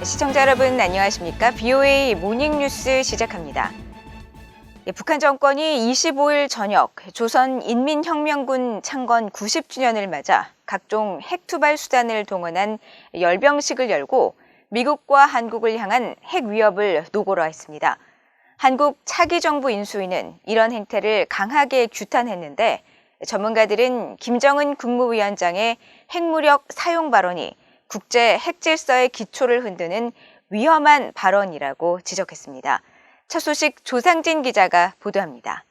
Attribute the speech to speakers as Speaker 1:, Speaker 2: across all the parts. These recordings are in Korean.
Speaker 1: 시청자 여러분 안녕하십니까? BOA 모닝뉴스 시작합니다. 북한 정권이 25일 저녁 조선인민혁명군 창건 90주년을 맞아 각종 핵투발 수단을 동원한 열병식을 열고 미국과 한국을 향한 핵 위협을 노골화 했습니다. 한국 차기 정부 인수위는 이런 행태를 강하게 규탄했는데 전문가들은 김정은 국무위원장의 핵무력 사용 발언이 국제 핵 질서의 기초를 흔드는 위험한 발언이라고 지적했습니다. 첫 소식 조상진 기자가 보도합니다.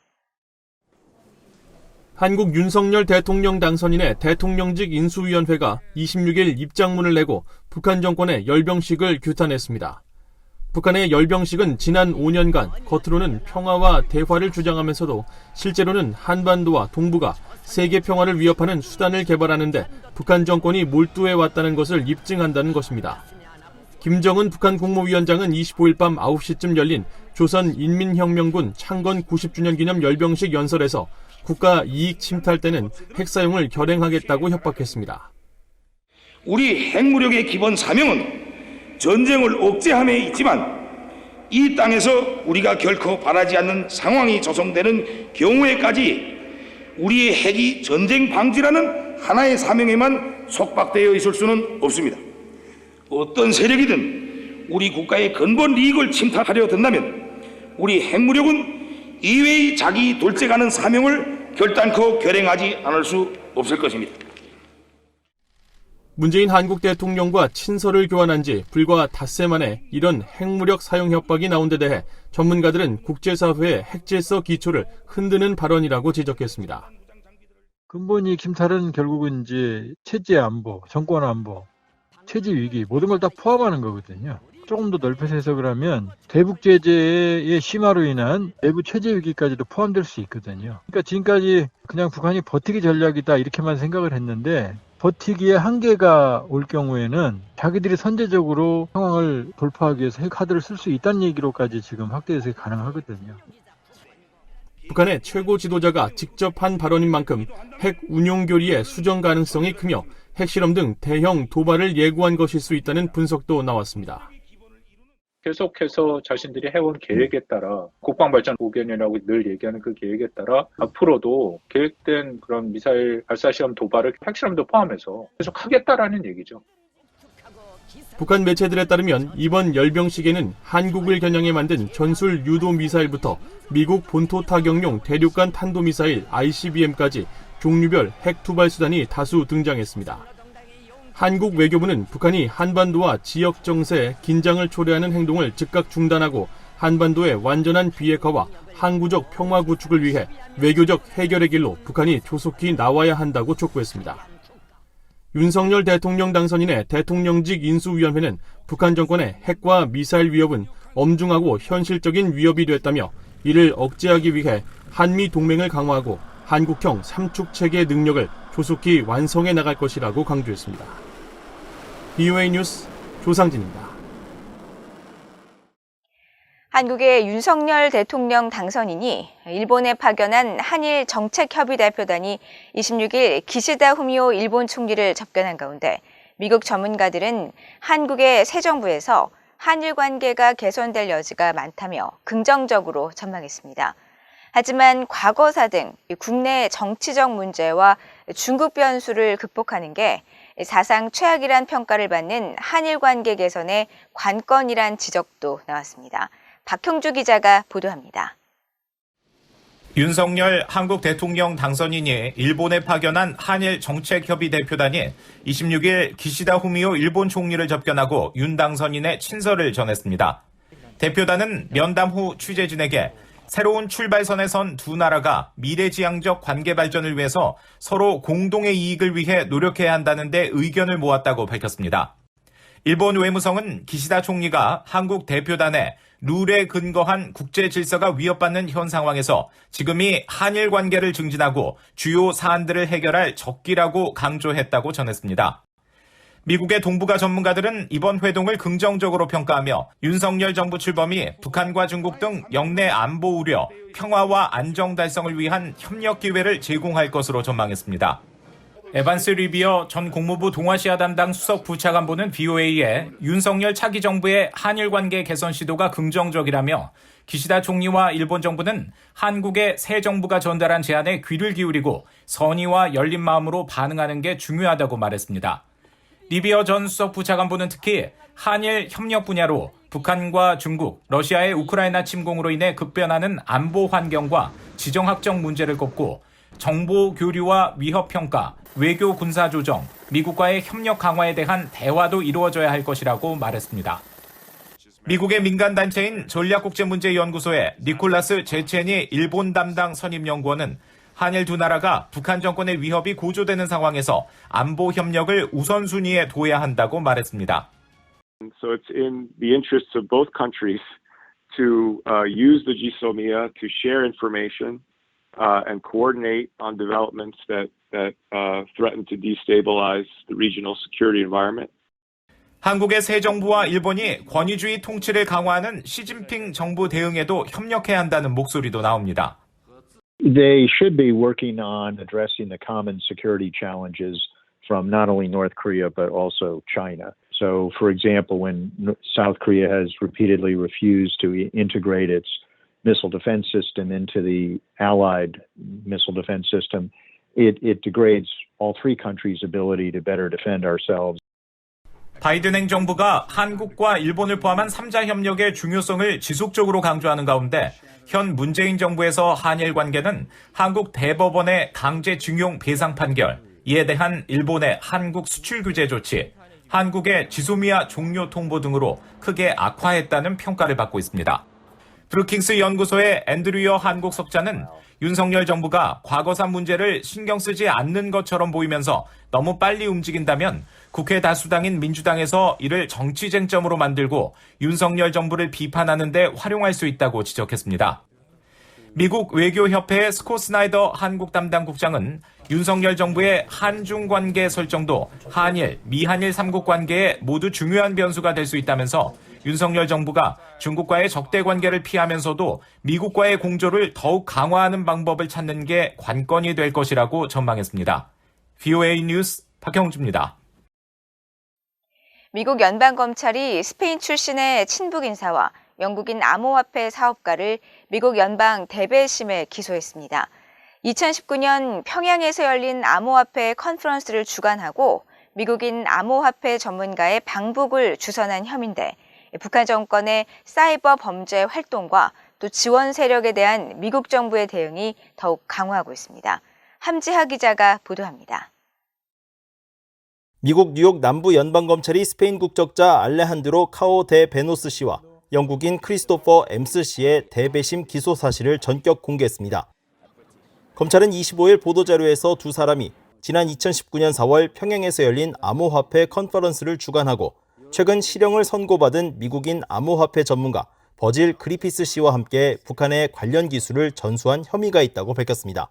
Speaker 2: 한국 윤석열 대통령 당선인의 대통령직 인수위원회가 26일 입장문을 내고 북한 정권의 열병식을 규탄했습니다. 북한의 열병식은 지난 5년간 겉으로는 평화와 대화를 주장하면서도 실제로는 한반도와 동북아, 세계 평화를 위협하는 수단을 개발하는 데 북한 정권이 몰두해왔다는 것을 입증한다는 것입니다. 김정은 북한 국무위원장은 25일 밤 9시쯤 열린 조선인민혁명군 창건 90주년 기념 열병식 연설에서 국가 이익 침탈 때는 핵 사용을 결행하겠다고 협박했습니다.
Speaker 3: 우리 핵무력의 기본 사명은 전쟁을 억제함에 있지만 이 땅에서 우리가 결코 바라지 않는 상황이 조성되는 경우에까지 우리의 핵이 전쟁 방지라는 하나의 사명에만 속박되어 있을 수는 없습니다. 어떤 세력이든 우리 국가의 근본 이익을 침탈하려 든다면 우리 핵무력은 이외의 자기 돌직하는 사명을 결단코 결행하지 않을 수 없을 것입니다.
Speaker 2: 문재인 한국 대통령과 친서를 교환한 지 불과 닷새 만에 이런 핵무력 사용 협박이 나온 데 대해 전문가들은 국제사회의 핵질서 기초를 흔드는 발언이라고 지적했습니다.
Speaker 4: 근본 이익 침탈은 결국은 이제 체제 안보, 정권 안보, 체제 위기 모든 걸 다 포함하는 거거든요. 조금 더 넓혀서 해석을 하면 대북 제재의 심화로 인한 내부 체제 위기까지도 포함될 수 있거든요. 그러니까 지금까지 그냥 북한이 버티기 전략이다 이렇게만 생각을 했는데 버티기에 한계가 올 경우에는 자기들이 선제적으로 상황을 돌파하기 위해서 핵 카드를 쓸 수 있다는 얘기로까지 지금 확대 해석이 가능하거든요.
Speaker 2: 북한의 최고 지도자가 직접 한 발언인 만큼 핵 운용 교리의 수정 가능성이 크며 핵실험 등 대형 도발을 예고한 것일 수 있다는 분석도 나왔습니다.
Speaker 5: 계속해서 자신들이 해온 계획에 따라 국방발전 5개년이라고 늘 얘기하는 그 계획에 따라 앞으로도 계획된 그런 미사일 발사 시험 도발을 핵실험도 포함해서 계속 하겠다라는 얘기죠.
Speaker 2: 북한 매체들에 따르면 이번 열병식에는 한국을 겨냥해 만든 전술 유도 미사일부터 미국 본토 타격용 대륙간 탄도미사일 ICBM까지 종류별 핵 투발 수단이 다수 등장했습니다. 한국 외교부는 북한이 한반도와 지역 정세에 긴장을 초래하는 행동을 즉각 중단하고 한반도의 완전한 비핵화와 항구적 평화 구축을 위해 외교적 해결의 길로 북한이 조속히 나와야 한다고 촉구했습니다. 윤석열 대통령 당선인의 대통령직 인수위원회는 북한 정권의 핵과 미사일 위협은 엄중하고 현실적인 위협이 됐다며 이를 억제하기 위해 한미 동맹을 강화하고 한국형 삼축 체계 능력을 조속히 완성해 나갈 것이라고 강조했습니다. BOA 뉴스 조상진입니다.
Speaker 1: 한국의 윤석열 대통령 당선인이 일본에 파견한 한일 정책협의대표단이 26일 기시다 후미오 일본 총리를 접견한 가운데 미국 전문가들은 한국의 새 정부에서 한일 관계가 개선될 여지가 많다며 긍정적으로 전망했습니다. 하지만 과거사 등 국내 정치적 문제와 중국 변수를 극복하는 게 사상 최악이란 평가를 받는 한일 관계 개선의 관건이란 지적도 나왔습니다. 박형주 기자가 보도합니다.
Speaker 6: 윤석열 한국 대통령 당선인이 일본에 파견한 한일 정책협의 대표단이 26일 기시다 후미오 일본 총리를 접견하고 윤 당선인의 친서를 전했습니다. 대표단은 면담 후 취재진에게 새로운 출발선에 선 두 나라가 미래지향적 관계 발전을 위해서 서로 공동의 이익을 위해 노력해야 한다는 데 의견을 모았다고 밝혔습니다. 일본 외무성은 기시다 총리가 한국 대표단에 룰에 근거한 국제 질서가 위협받는 현 상황에서 지금이 한일 관계를 증진하고 주요 사안들을 해결할 적기라고 강조했다고 전했습니다. 미국의 동북아 전문가들은 이번 회동을 긍정적으로 평가하며 윤석열 정부 출범이 북한과 중국 등 영내 안보 우려, 평화와 안정 달성을 위한 협력 기회를 제공할 것으로 전망했습니다. 에반스 리비어 전 국무부 동아시아 담당 수석 부차관보는 BOA에 윤석열 차기 정부의 한일 관계 개선 시도가 긍정적이라며 기시다 총리와 일본 정부는 한국의 새 정부가 전달한 제안에 귀를 기울이고 선의와 열린 마음으로 반응하는 게 중요하다고 말했습니다. 리비어 전 수석 부차관보는 특히 한일 협력 분야로 북한과 중국, 러시아의 우크라이나 침공으로 인해 급변하는 안보 환경과 지정학적 문제를 꼽고 정보 교류와 위협 평가, 외교 군사 조정, 미국과의 협력 강화에 대한 대화도 이루어져야 할 것이라고 말했습니다. 미국의 민간단체인 전략국제문제연구소의 니콜라스 제첸이 일본 담당 선임연구원은 한일 두 나라가 북한 정권의 위협이 고조되는 상황에서 안보 협력을 우선순위에 둬야 한다고 말했습니다.
Speaker 7: So it's in the interests of both countries to use the GSOMIA to share information and coordinate on developments that threaten to destabilize the regional security environment.
Speaker 6: 한국의 새 정부와 일본이 권위주의 통치를 강화하는 시진핑 정부 대응에도 협력해야 한다는 목소리도 나옵니다.
Speaker 8: They should be working on addressing the common security challenges from not only North Korea but also China. So, for example, when South Korea has repeatedly refused to integrate its missile defense system into the Allied missile defense system, it degrades all three countries' ability to better defend ourselves.
Speaker 6: 바이든 행정부가 한국과 일본을 포함한 3자 협력의 중요성을 지속적으로 강조하는 가운데 현 문재인 정부에서 한일 관계는 한국 대법원의 강제징용 배상 판결, 이에 대한 일본의 한국 수출 규제 조치, 한국의 지소미아 종료 통보 등으로 크게 악화했다는 평가를 받고 있습니다. 브루킹스 연구소의 앤드류어 한국 석자는 윤석열 정부가 과거사 문제를 신경 쓰지 않는 것처럼 보이면서 너무 빨리 움직인다면 국회 다수당인 민주당에서 이를 정치 쟁점으로 만들고 윤석열 정부를 비판하는 데 활용할 수 있다고 지적했습니다. 미국 외교협회의 스콧 스나이더 한국 담당 국장은 윤석열 정부의 한중 관계 설정도 한일, 미한일 3국 관계에 모두 중요한 변수가 될 수 있다면서 윤석열 정부가 중국과의 적대 관계를 피하면서도 미국과의 공조를 더욱 강화하는 방법을 찾는 게 관건이 될 것이라고 전망했습니다. VOA 뉴스 박형주입니다.
Speaker 1: 미국 연방검찰이 스페인 출신의 친북 인사와 영국인 암호화폐 사업가를 미국 연방 대배심에 기소했습니다. 2019년 평양에서 열린 암호화폐 컨퍼런스를 주관하고 미국인 암호화폐 전문가의 방북을 주선한 혐의인데 북한 정권의 사이버 범죄 활동과 또 지원 세력에 대한 미국 정부의 대응이 더욱 강화하고 있습니다. 함지하 기자가 보도합니다.
Speaker 9: 미국 뉴욕 남부 연방검찰이 스페인 국적자 알레한드로 카오 데 베노스 씨와 영국인 크리스토퍼 엠스 씨의 대배심 기소 사실을 전격 공개했습니다. 검찰은 25일 보도자료에서 두 사람이 지난 2019년 4월 평양에서 열린 암호화폐 컨퍼런스를 주관하고 최근 실형을 선고받은 미국인 암호화폐 전문가 버질 그리피스 씨와 함께 북한의 관련 기술을 전수한 혐의가 있다고 밝혔습니다.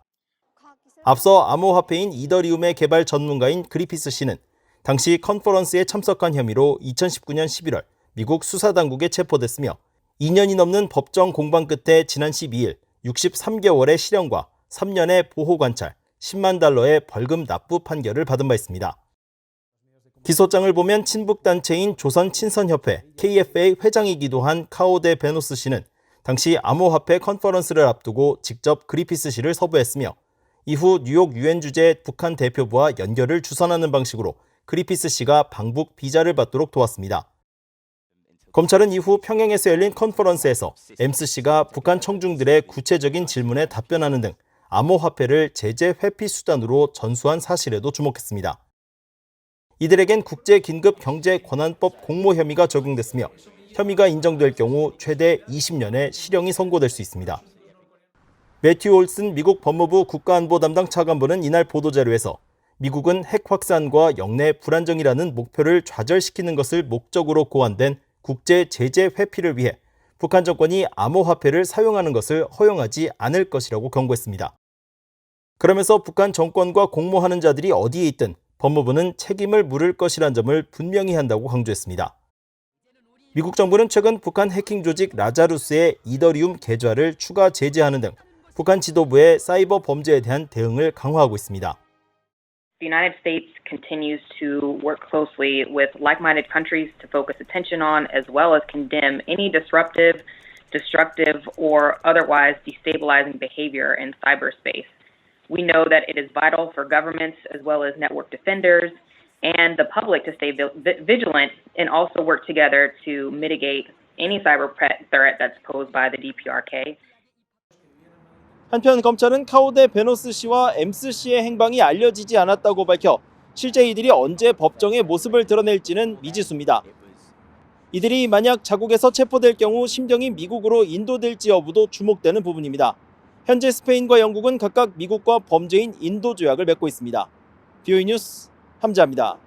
Speaker 9: 앞서 암호화폐인 이더리움의 개발 전문가인 그리피스 씨는 당시 컨퍼런스에 참석한 혐의로 2019년 11월 미국 수사당국에 체포됐으며 2년이 넘는 법정 공방 끝에 지난 12일 63개월의 실형과 3년의 보호관찰, 10만 달러의 벌금 납부 판결을 받은 바 있습니다. 기소장을 보면 친북단체인 조선친선협회 KFA 회장이기도 한 카오 데 베노스 씨는 당시 암호화폐 컨퍼런스를 앞두고 직접 그리피스 씨를 서부했으며 이후 뉴욕 유엔 주재 북한 대표부와 연결을 주선하는 방식으로 그리피스 씨가 방북 비자를 받도록 도왔습니다. 검찰은 이후 평양에서 열린 컨퍼런스에서 엠스 씨가 북한 청중들의 구체적인 질문에 답변하는 등 암호화폐를 제재 회피 수단으로 전수한 사실에도 주목했습니다. 이들에겐 국제긴급경제권한법 공모 혐의가 적용됐으며 혐의가 인정될 경우 최대 20년의 실형이 선고될 수 있습니다. 매튜 올슨 미국 법무부 국가안보 담당 차관보는 이날 보도자료에서 미국은 핵 확산과 영내 불안정이라는 목표를 좌절시키는 것을 목적으로 고안된 국제 제재 회피를 위해 북한 정권이 암호화폐를 사용하는 것을 허용하지 않을 것이라고 경고했습니다. 그러면서 북한 정권과 공모하는 자들이 어디에 있든 법무부는 책임을 물을 것이란 점을 분명히 한다고 강조했습니다. 미국 정부는 최근 북한 해킹 조직 라자루스의 이더리움 계좌를 추가 제재하는 등 북한 지도부의 사이버 범죄에 대한 대응을 강화하고 있습니다.
Speaker 10: The United States continues to work closely with like-minded countries to focus attention on as well as condemn any disruptive, destructive, or otherwise destabilizing behavior in cyberspace. We know that it is vital for governments as well as network defenders and the public to stay vigilant and also work together to mitigate any cyber threat that's posed by the DPRK.
Speaker 9: 한편 검찰은 카오데 베노스 씨와 엠스 씨의 행방이 알려지지 않았다고 밝혀 실제 이들이 언제 법정에 모습을 드러낼지는 미지수입니다. 이들이 만약 자국에서 체포될 경우 심정이 미국으로 인도될지 여부도 주목되는 부분입니다. 현재 스페인과 영국은 각각 미국과 범죄인 인도 조약을 맺고 있습니다. BOE 뉴스 함지아입니다.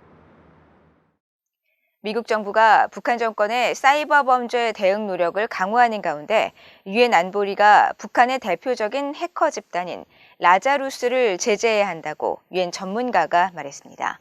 Speaker 1: 미국 정부가 북한 정권의 사이버 범죄 대응 노력을 강화하는 가운데 유엔 안보리가 북한의 대표적인 해커 집단인 라자루스를 제재해야 한다고 유엔 전문가가 말했습니다.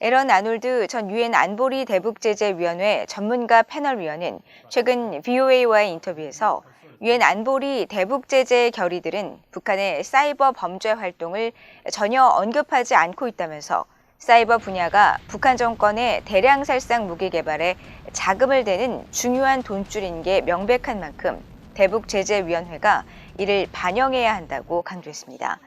Speaker 1: 에런 아놀드 전 유엔 안보리 대북제재위원회 전문가 패널 위원은 최근 VOA와의 인터뷰에서 유엔 안보리 대북제재 결의들은 북한의 사이버 범죄 활동을 전혀 언급하지 않고 있다면서 사이버 분야가 북한 정권의 대량 살상 무기 개발에 자금을 대는 중요한 돈줄인 게 명백한 만큼 대북제재위원회가 이를 반영해야 한다고 강조했습니다.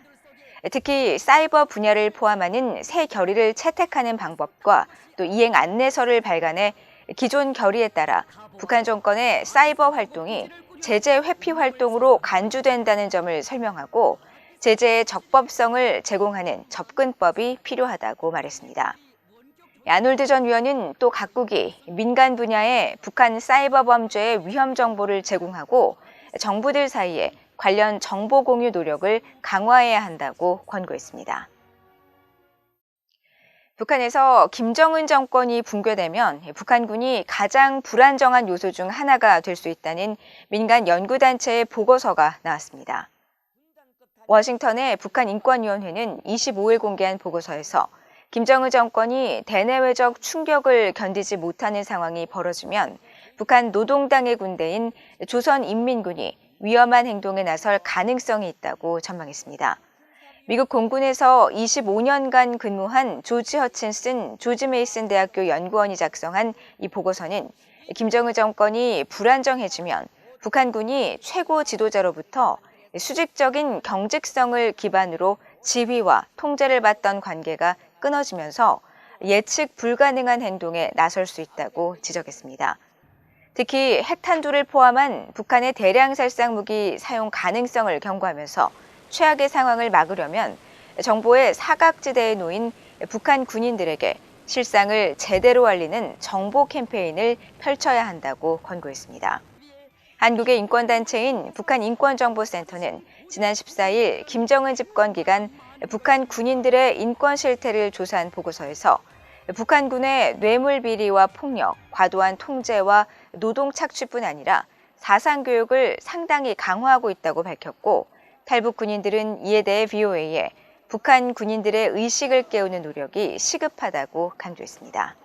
Speaker 1: 특히 사이버 분야를 포함하는 새 결의를 채택하는 방법과 또 이행 안내서를 발간해 기존 결의에 따라 북한 정권의 사이버 활동이 제재 회피 활동으로 간주된다는 점을 설명하고 제재의 적법성을 제공하는 접근법이 필요하다고 말했습니다. 아놀드 전 위원은 또 각국이 민간 분야에 북한 사이버 범죄의 위험 정보를 제공하고 정부들 사이에 관련 정보 공유 노력을 강화해야 한다고 권고했습니다. 북한에서 김정은 정권이 붕괴되면 북한군이 가장 불안정한 요소 중 하나가 될 수 있다는 민간 연구단체의 보고서가 나왔습니다. 워싱턴의 북한인권위원회는 25일 공개한 보고서에서 김정은 정권이 대내외적 충격을 견디지 못하는 상황이 벌어지면 북한 노동당의 군대인 조선인민군이 위험한 행동에 나설 가능성이 있다고 전망했습니다. 미국 공군에서 25년간 근무한 조지 허친슨 조지 메이슨 대학교 연구원이 작성한 이 보고서는 김정은 정권이 불안정해지면 북한군이 최고 지도자로부터 수직적인 경직성을 기반으로 지휘와 통제를 받던 관계가 끊어지면서 예측 불가능한 행동에 나설 수 있다고 지적했습니다. 특히 핵탄두를 포함한 북한의 대량 살상 무기 사용 가능성을 경고하면서 최악의 상황을 막으려면 정보의 사각지대에 놓인 북한 군인들에게 실상을 제대로 알리는 정보 캠페인을 펼쳐야 한다고 권고했습니다. 한국의 인권단체인 북한인권정보센터는 지난 14일 김정은 집권 기간 북한 군인들의 인권 실태를 조사한 보고서에서 북한군의 뇌물 비리와 폭력, 과도한 통제와 노동 착취뿐 아니라 사상교육을 상당히 강화하고 있다고 밝혔고 탈북 군인들은 이에 대해 VOA에 북한 군인들의 의식을 깨우는 노력이 시급하다고 강조했습니다.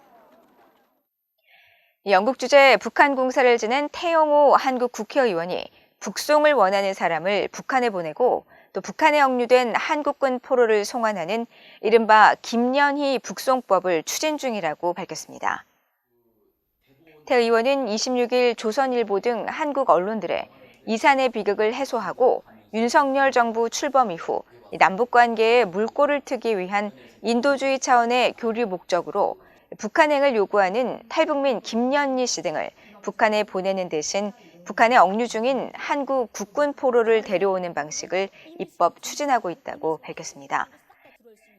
Speaker 1: 영국 주재 북한 공사를 지낸 태영호 한국 국회의원이 북송을 원하는 사람을 북한에 보내고 또 북한에 억류된 한국군 포로를 송환하는 이른바 김연희 북송법을 추진 중이라고 밝혔습니다. 태 의원은 26일 조선일보 등 한국 언론들에 이산의 비극을 해소하고 윤석열 정부 출범 이후 남북관계에 물꼬를 트기 위한 인도주의 차원의 교류 목적으로 북한행을 요구하는 탈북민 김연희 씨 등을 북한에 보내는 대신 북한에 억류 중인 한국 국군 포로를 데려오는 방식을 입법 추진하고 있다고 밝혔습니다.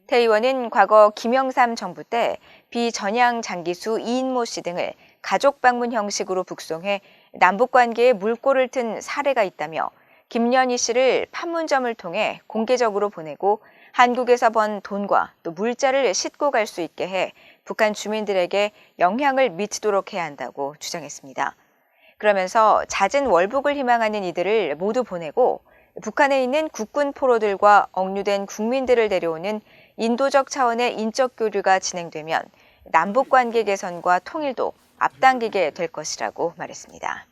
Speaker 1: 태 의원은 과거 김영삼 정부 때 비전향 장기수 이인모 씨 등을 가족 방문 형식으로 북송해 남북관계에 물꼬를 튼 사례가 있다며 김연희 씨를 판문점을 통해 공개적으로 보내고 한국에서 번 돈과 또 물자를 싣고 갈 수 있게 해 북한 주민들에게 영향을 미치도록 해야 한다고 주장했습니다. 그러면서 잦은 월북을 희망하는 이들을 모두 보내고 북한에 있는 국군 포로들과 억류된 국민들을 데려오는 인도적 차원의 인적 교류가 진행되면 남북관계 개선과 통일도 앞당기게 될 것이라고 말했습니다.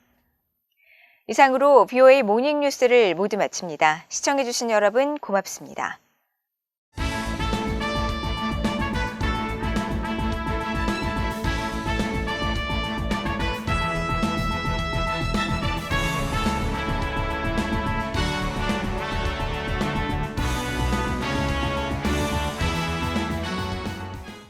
Speaker 1: 이상으로 BOA 모닝뉴스를 모두 마칩니다. 시청해주신 여러분 고맙습니다.